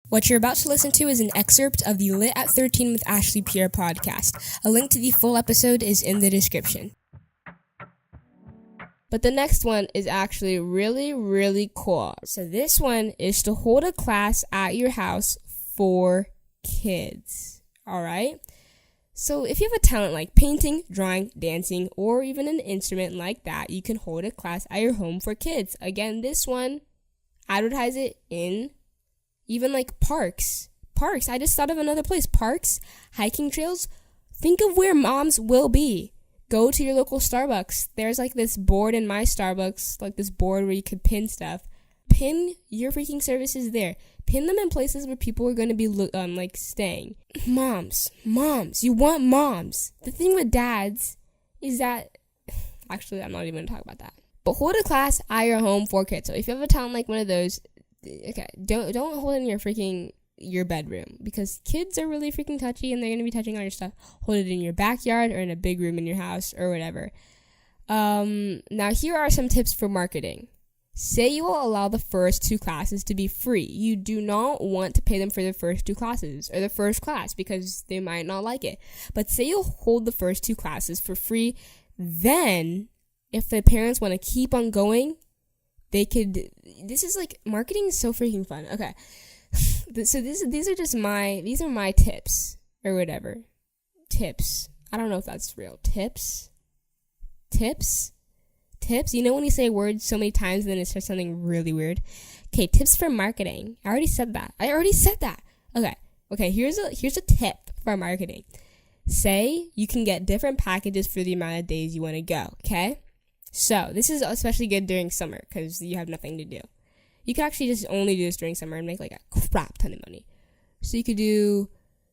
What you're about to listen to is an excerpt of the Lit at 13 with Ashley Pierre podcast. A link to the full episode is in the description. But the next one is actually really, really cool. So this one is to hold a class at your house for kids. All right? So if you have a talent like painting, drawing, dancing, or even an instrument like that, you can hold a class at your home for kids. Again, this one, advertise it in even like parks. I just thought of another place. Parks, hiking trails. Think of where moms will be. Go to your local Starbucks. There's like this board in my Starbucks, like this board where you could pin stuff. Pin your freaking services there. Pin them in places where people are going to be like staying. Moms. You want moms. The thing with dads is that, actually, I'm not even going to talk about that. But hold a class at your home for kids. So if you have a talent like one of those, okay, don't hold it in your bedroom, because kids are really freaking touchy and they're going to be touching on your stuff. Hold it in your backyard or in a big room in your house or whatever. Now here are some tips for marketing. Say you will allow the first 2 classes to be free. You do not want to pay them for the first 2 classes or the first class because they might not like it. But say you'll hold the first 2 classes for free. Then if the parents want to keep on going, they could. This is like, marketing is so freaking fun. Okay. So these are my tips or whatever. Tips. I don't know if that's real. Tips. You know when you say words so many times and then it says something really weird? Okay, tips for marketing. I already said that. Okay, here's a tip for marketing. Say you can get different packages for the amount of days you want to go, okay? So this is especially good during summer because you have nothing to do. You can actually just only do this during summer and make like a crap ton of money. So you could do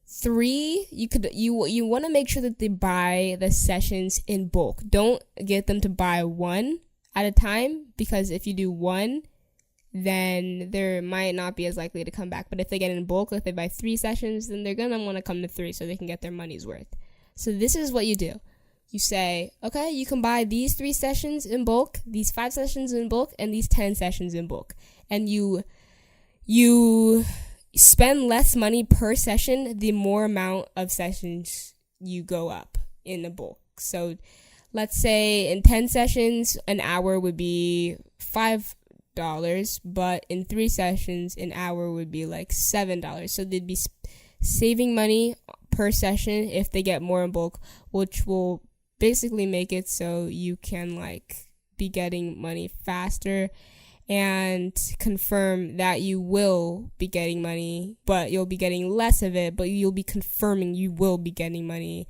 3. You want to make sure that they buy the sessions in bulk. Don't get them to buy 1 at a time, because if you do 1, then they might not be as likely to come back. But if they get in bulk, if they buy 3 sessions, then they're gonna want to come to 3 so they can get their money's worth. So this is what you do. You say, okay, you can buy these 3 sessions in bulk, these 5 sessions in bulk, and these 10 sessions in bulk. And you spend less money per session the more amount of sessions you go up in the bulk. So let's say in 10 sessions, an hour would be $5, but in 3 sessions, an hour would be like $7. So they'd be saving money per session if they get more in bulk, which will basically make it so you can like be getting money faster and confirm that you will be getting money, but you'll be getting less of it, but you'll be confirming you will be getting money.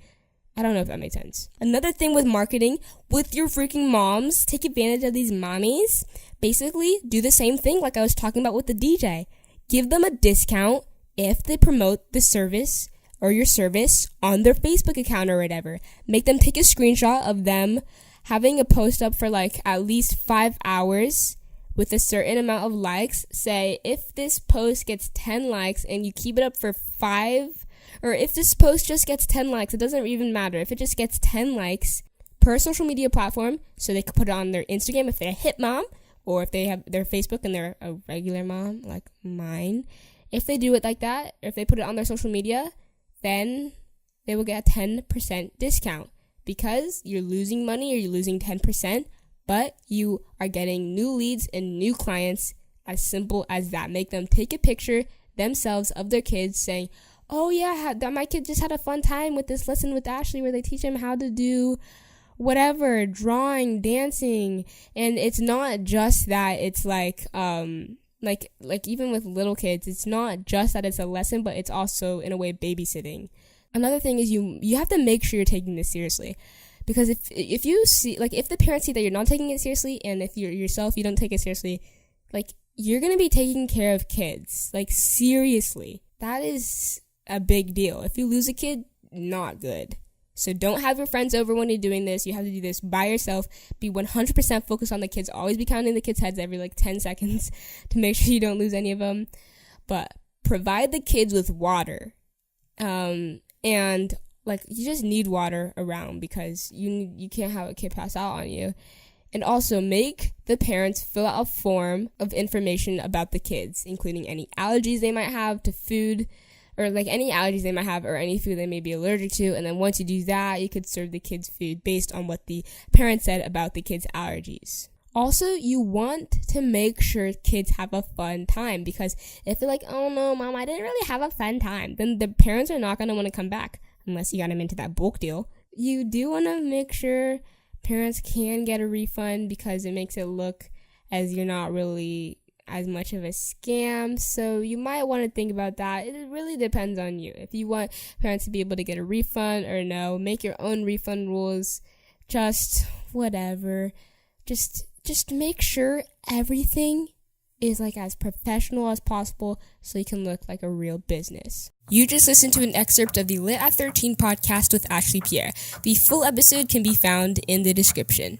I don't know if that makes sense. Another thing with marketing, with your freaking moms, take advantage of these mommies. Basically, do the same thing like I was talking about with the DJ. Give them a discount if they promote the service or your service on their Facebook account or whatever. Make them take a screenshot of them having a post up for like at least 5 hours with a certain amount of likes. Say, if this post gets 10 likes and you keep it up for 5, or if this post just gets 10 likes, it doesn't even matter. If it just gets 10 likes per social media platform, so they could put it on their Instagram if they're a hip mom, or if they have their Facebook and they're a regular mom like mine. If they do it like that, or if they put it on their social media, then they will get a 10% discount, because you're losing money or you're losing 10%, but you are getting new leads and new clients. As simple as that. Make them take a picture themselves of their kids saying, oh yeah, my kid just had a fun time with this lesson with Ashley where they teach him how to do whatever, drawing, dancing. And it's not just that. It's like even with little kids, it's not just that it's a lesson, but it's also in a way babysitting. Another thing is you have to make sure you're taking this seriously. Because if you see, like, if the parents see that you're not taking it seriously, and if you're yourself, you don't take it seriously, like, you're going to be taking care of kids. Like, seriously. That is a big deal. If you lose a kid, not good. So don't have your friends over when you're doing this. You have to do this by yourself. Be 100% focused on the kids. Always be counting the kids' heads every, like, 10 seconds to make sure you don't lose any of them. But provide the kids with water. And like, you just need water around, because you can't have a kid pass out on you. And also make the parents fill out a form of information about the kids, including any allergies they might have to food, or like any allergies they might have or any food they may be allergic to. And then once you do that, you could serve the kids food based on what the parents said about the kids' allergies. Also, you want to make sure kids have a fun time, because if they're like, oh no, mom, I didn't really have a fun time, then the parents are not going to want to come back unless you got them into that bulk deal. You do want to make sure parents can get a refund, because it makes it look as you're not really as much of a scam. So you might want to think about that. It really depends on you. If you want parents to be able to get a refund or no, make your own refund rules. Just whatever. Just make sure everything is like as professional as possible so you can look like a real business. You just listened to an excerpt of the Lit at 13 podcast with Ashley Pierre. The full episode can be found in the description.